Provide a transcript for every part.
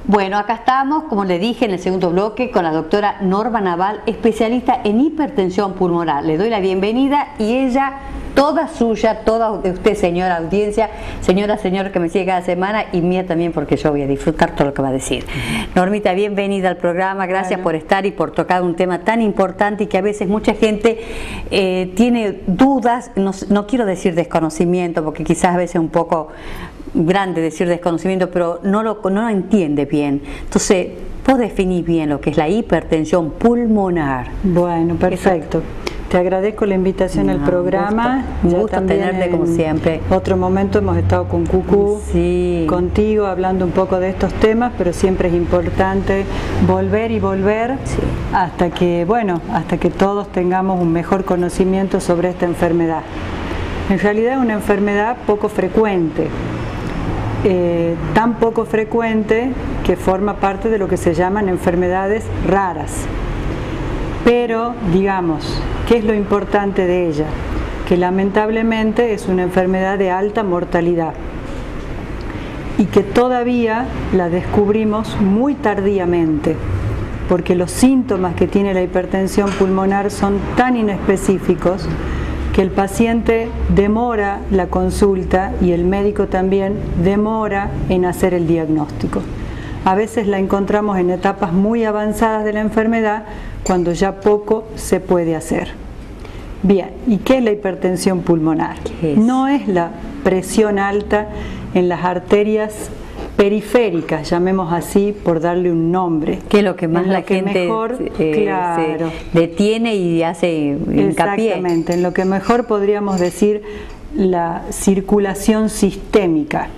Bueno, acá estamos, como le dije en el segundo bloque, con la doctora Norma Naval, especialista en hipertensión pulmonar. Le doy la bienvenida y ella, toda suya, toda de usted, señora audiencia, señora que me sigue cada semana, y mía también, porque yo voy a disfrutar todo lo que va a decir. Normita, bienvenida al programa, gracias por estar y por tocar un tema tan importante y que a veces mucha gente tiene dudas, no quiero decir desconocimiento, porque quizás a veces un poco grande decir desconocimiento, pero no lo entiende bien. Entonces, ¿puedo definir bien lo que es la hipertensión pulmonar? Bueno, perfecto. Te agradezco la invitación al programa. Un gusto tenerte como siempre. Otro momento hemos estado con Cucú, contigo, hablando un poco de estos temas, pero siempre es importante volver y volver hasta que, bueno, hasta que todos tengamos un mejor conocimiento sobre esta enfermedad. En realidad es una enfermedad poco frecuente. Tan poco frecuente que forma parte de lo que se llaman enfermedades raras. Pero, digamos, ¿qué es lo importante de ella? Que lamentablemente es una enfermedad de alta mortalidad y que todavía la descubrimos muy tardíamente, porque los síntomas que tiene la hipertensión pulmonar son tan inespecíficos que el paciente demora la consulta y el médico también demora en hacer el diagnóstico. A veces la encontramos en etapas muy avanzadas de la enfermedad cuando ya poco se puede hacer. Bien, ¿y qué es la hipertensión pulmonar? No es la presión alta en las arterias periféricas, llamemos así por darle un nombre. Que es lo que más la gente se detiene y hace hincapié. Exactamente, en lo que mejor podríamos decir la circulación sistémica.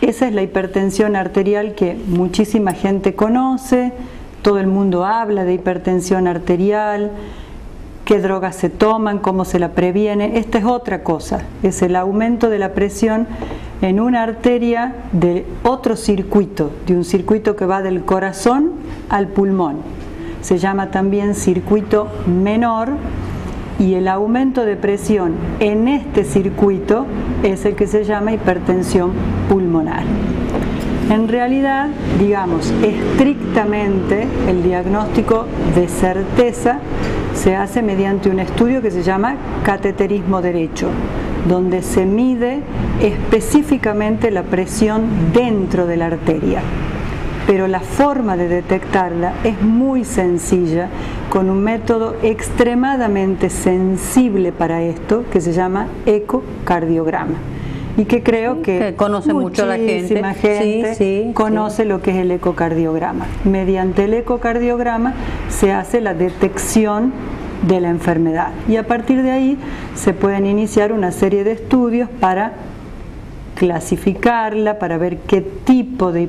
Esa es la hipertensión arterial que muchísima gente conoce, todo el mundo habla de hipertensión arterial, qué drogas se toman, cómo se la previene. Esta es otra cosa, es el aumento de la presión en una arteria de otro circuito, de un circuito que va del corazón al pulmón. Se llama también circuito menor, y el aumento de presión en este circuito es el que se llama hipertensión pulmonar. En realidad, digamos, estrictamente el diagnóstico de certeza se hace mediante un estudio que se llama cateterismo derecho, donde se mide específicamente la presión dentro de la arteria. Pero la forma de detectarla es muy sencilla, con un método extremadamente sensible para esto, que se llama ecocardiograma. Y que creo que conoce mucho la gente, conoce lo que es el ecocardiograma. Mediante el ecocardiograma se hace la detección de la enfermedad y a partir de ahí se pueden iniciar una serie de estudios para clasificarla, para ver qué tipo de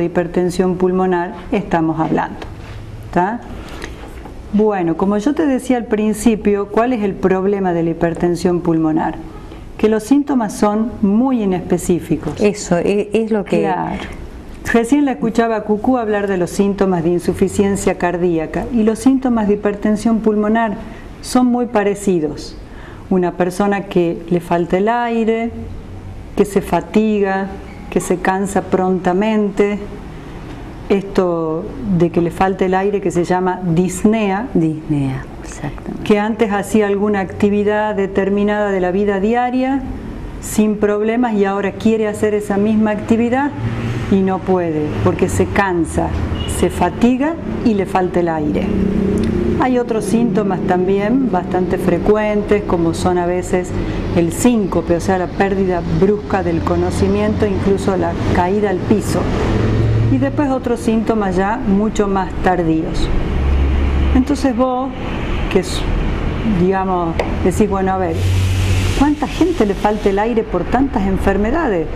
hipertensión pulmonar estamos hablando. ¿Está? Bueno, como yo te decía al principio, ¿cuál es el problema de la hipertensión pulmonar? Que los síntomas son muy inespecíficos. Eso es lo que... Claro. Recién la escuchaba a Cucú hablar de los síntomas de insuficiencia cardíaca, y los síntomas de hipertensión pulmonar son muy parecidos. Una persona que le falta el aire, que se fatiga, que se cansa prontamente. Esto de que le falte el aire, que se llama disnea. Disnea, exactamente. Que antes hacía alguna actividad determinada de la vida diaria sin problemas y ahora quiere hacer esa misma actividad y no puede porque se cansa, se fatiga y le falta el aire. Hay otros síntomas también bastante frecuentes, como son a veces el síncope, o sea, la pérdida brusca del conocimiento, incluso la caída al piso. Y después otros síntomas ya mucho más tardíos. Entonces vos, que digamos, decís, bueno, a ver, ¿cuánta gente le falta el aire por tantas enfermedades?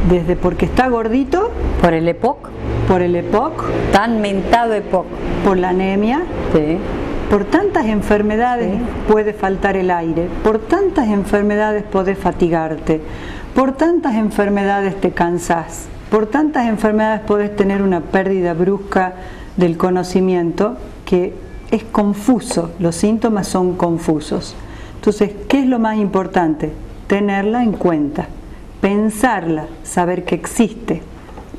Desde porque está gordito, por el EPOC, tan mentado EPOC, por la anemia, por tantas enfermedades puede faltar el aire, por tantas enfermedades podés fatigarte, por tantas enfermedades te cansás, por tantas enfermedades podés tener una pérdida brusca del conocimiento, que es confuso, los síntomas son confusos. Entonces, ¿qué es lo más importante? Tenerla en cuenta, pensarla, saber que existe,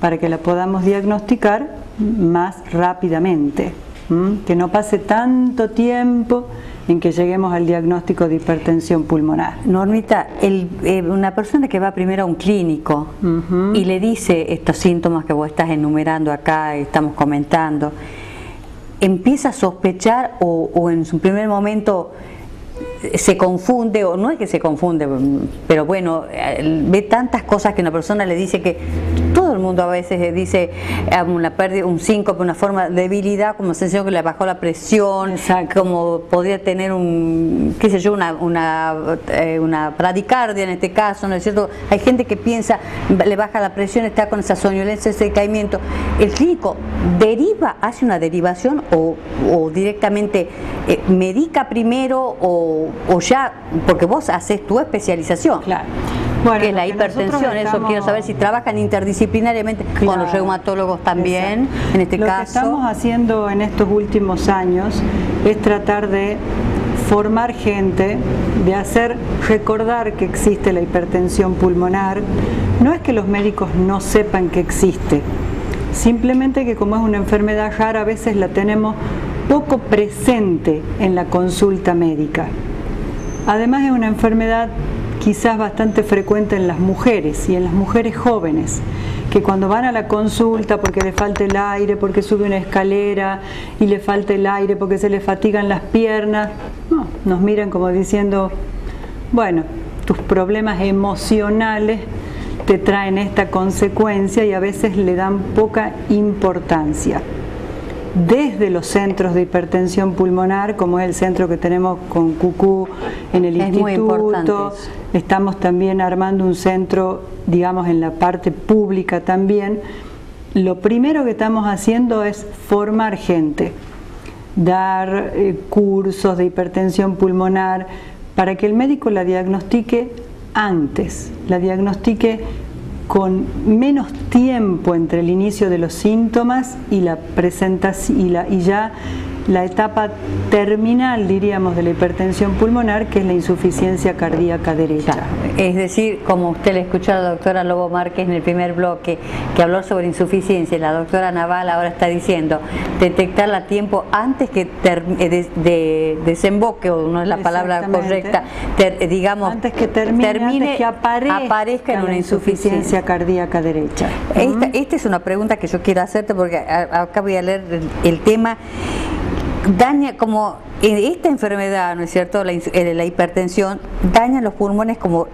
para que la podamos diagnosticar más rápidamente, que no pase tanto tiempo en que lleguemos al diagnóstico de hipertensión pulmonar. Normita, una persona que va primero a un clínico y le dice estos síntomas que vos estás enumerando acá y estamos comentando, empieza a sospechar o en su primer momento se confunde, o no es que se confunde, pero bueno, ve tantas cosas que una persona le dice que todo el mundo a veces dice una pérdida, un síncope, una forma de debilidad, como sensación que le bajó la presión, como podría tener qué sé yo, una bradicardia en este caso, ¿no es cierto? Hay gente que piensa, le baja la presión, está con esa soñolencia, ese decaimiento. El clínico hace una derivación o directamente medica primero o ya, porque vos haces tu especialización. Claro. Bueno, que es la hipertensión, eso quiero saber si trabajan interdisciplinariamente con los reumatólogos también, en este caso. Lo que estamos haciendo en estos últimos años es tratar de formar gente, de hacer recordar que existe la hipertensión pulmonar. No es que los médicos no sepan que existe, simplemente que como es una enfermedad rara, a veces la tenemos poco presente en la consulta médica. Además es una enfermedad quizás bastante frecuente en las mujeres y en las mujeres jóvenes, que cuando van a la consulta porque le falta el aire, porque sube una escalera y le falta el aire, porque se le fatigan las piernas, nos miran como diciendo, bueno, tus problemas emocionales te traen esta consecuencia, y a veces le dan poca importancia. Desde los centros de hipertensión pulmonar, como es el centro que tenemos con Cucú en el instituto, estamos también armando un centro, digamos, en la parte pública también. Lo primero que estamos haciendo es formar gente, dar cursos de hipertensión pulmonar para que el médico la diagnostique antes, la diagnostique con menos tiempo entre el inicio de los síntomas y la presentación y ya la etapa terminal, diríamos, de la hipertensión pulmonar, que es la insuficiencia cardíaca derecha. Claro. Es decir, como usted le escuchó a la doctora Lobo Márquez en el primer bloque, que habló sobre insuficiencia, la doctora Naval ahora está diciendo detectarla a tiempo antes que desemboque, o no es la palabra correcta, digamos, antes que termine, antes que aparezca en una insuficiencia cardíaca derecha. Esta es una pregunta que yo quiero hacerte, porque acá voy a leer el tema. Daña, como esta enfermedad, ¿no es cierto?, la hipertensión daña los pulmones, como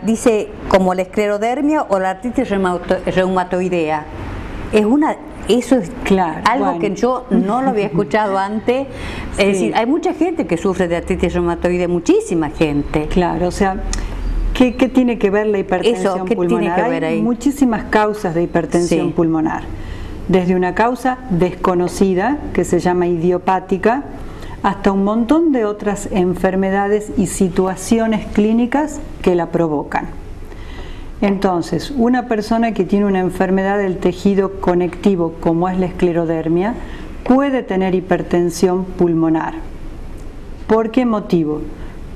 dice, como la esclerodermia o la artritis reumatoidea. Eso es algo que yo no lo había escuchado antes. Es decir, hay mucha gente que sufre de artritis reumatoidea, muchísima gente. Claro, o sea, ¿qué tiene que ver la hipertensión pulmonar? Hay muchísimas causas de hipertensión pulmonar. Desde una causa desconocida, que se llama idiopática, hasta un montón de otras enfermedades y situaciones clínicas que la provocan. Entonces, una persona que tiene una enfermedad del tejido conectivo, como es la esclerodermia, puede tener hipertensión pulmonar. ¿Por qué motivo?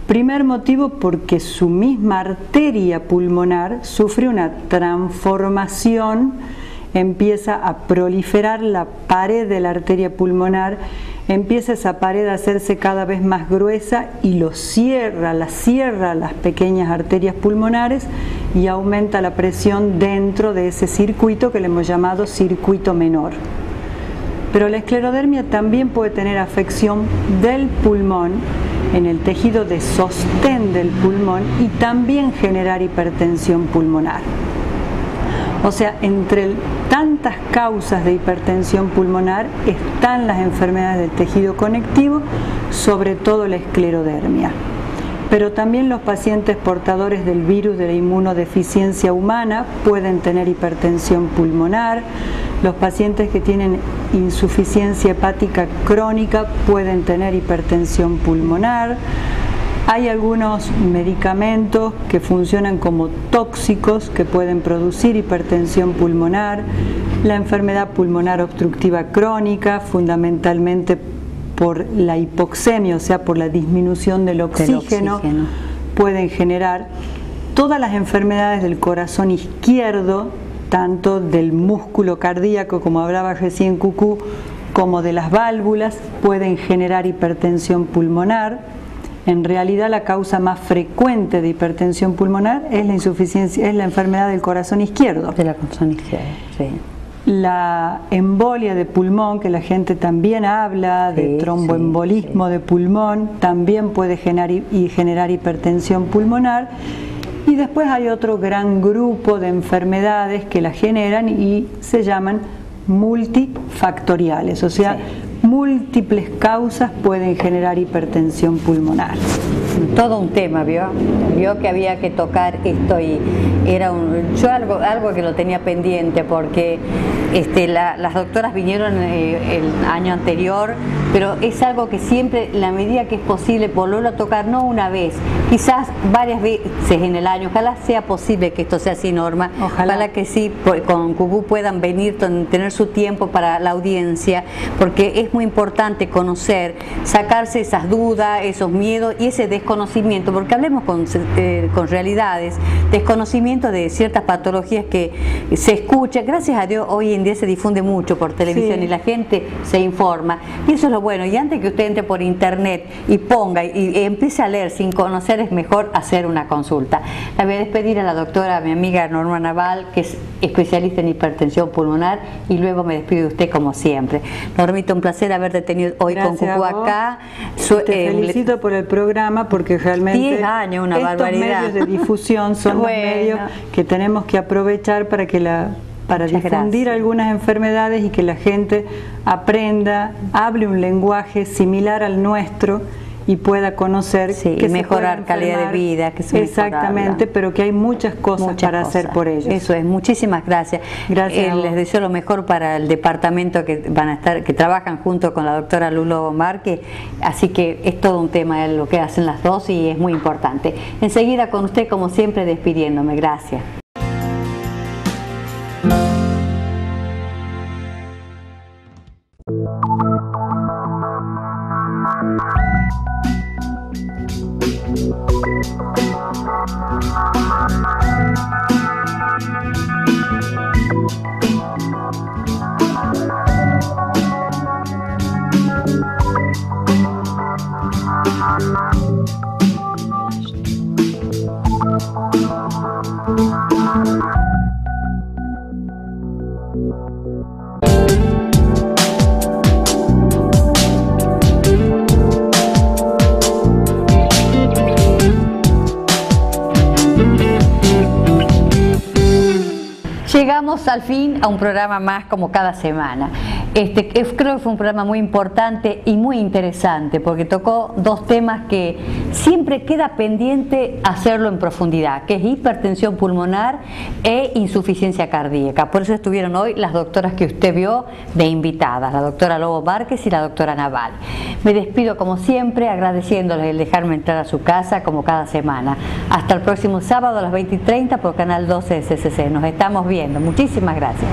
Primer motivo, porque su misma arteria pulmonar sufre una transformación, empieza a proliferar la pared de la arteria pulmonar, empieza esa pared a hacerse cada vez más gruesa y la cierra las pequeñas arterias pulmonares y aumenta la presión dentro de ese circuito que le hemos llamado circuito menor. Pero la esclerodermia también puede tener afección del pulmón, en el tejido de sostén del pulmón, y también generar hipertensión pulmonar. O sea, entre tantas causas de hipertensión pulmonar están las enfermedades del tejido conectivo, sobre todo la esclerodermia. Pero también los pacientes portadores del virus de la inmunodeficiencia humana pueden tener hipertensión pulmonar. Los pacientes que tienen insuficiencia hepática crónica pueden tener hipertensión pulmonar. Hay algunos medicamentos que funcionan como tóxicos que pueden producir hipertensión pulmonar. La enfermedad pulmonar obstructiva crónica, fundamentalmente por la hipoxemia, o sea, por la disminución del oxígeno, pueden generar. Todas las enfermedades del corazón izquierdo tanto del músculo cardíaco, como hablaba recién Cucú, como de las válvulas, pueden generar hipertensión pulmonar. En realidad la causa más frecuente de hipertensión pulmonar es la insuficiencia, es la enfermedad del corazón izquierdo. De la corazón izquierdo, sí. La embolia de pulmón, que la gente también habla de tromboembolismo de pulmón, también puede generar hipertensión pulmonar. Y después hay otro gran grupo de enfermedades que la generan y se llaman multifactoriales, o sea, múltiples causas pueden generar hipertensión pulmonar. Todo un tema, vio que había que tocar esto y era yo algo que lo tenía pendiente porque las doctoras vinieron el año anterior, pero es algo que siempre, en la medida que es posible, volverlo a tocar, no una vez, quizás varias veces en el año. Ojalá sea posible que esto sea así, Norma. Ojalá que sí, con Cucú puedan venir, tener su tiempo para la audiencia, porque es muy importante conocer, sacarse esas dudas, esos miedos y ese desconocimiento, porque hablemos con realidades, desconocimiento de ciertas patologías que se escucha. Gracias a Dios hoy en día se difunde mucho por televisión y la gente se informa, y eso es lo bueno. Y antes que usted entre por internet y ponga y empiece a leer sin conocer, es mejor hacer una consulta. La voy a despedir a la doctora, mi amiga Norma Naval, que es especialista en hipertensión pulmonar, y luego me despido de usted como siempre. Normita, un placer haberte tenido hoy con Cucú acá. Te felicito por el programa, porque realmente 10 años, una barbaridad. Medios de difusión son los medios que tenemos que aprovechar para difundir algunas enfermedades y que la gente aprenda, hable un lenguaje similar al nuestro y pueda conocer que mejorar calidad de vida, que se exactamente, pero que hay muchas cosas para hacer por ellos. Eso es, muchísimas gracias. Gracias. Les deseo lo mejor para el departamento que van a estar, que trabajan junto con la doctora Lulo Márquez, así que es todo un tema lo que hacen las dos y es muy importante. Enseguida con usted, como siempre, despidiéndome. Gracias. Llegamos al fin a un programa más como cada semana. Creo que fue un programa muy importante y muy interesante porque tocó dos temas que siempre queda pendiente hacerlo en profundidad, que es hipertensión pulmonar e insuficiencia cardíaca. Por eso estuvieron hoy las doctoras que usted vio de invitadas, la doctora Lobo Márquez y la doctora Naval. Me despido como siempre agradeciéndoles el dejarme entrar a su casa como cada semana. Hasta el próximo sábado a las 20:30 por Canal 12 de CCC. Nos estamos viendo. Muchísimas gracias.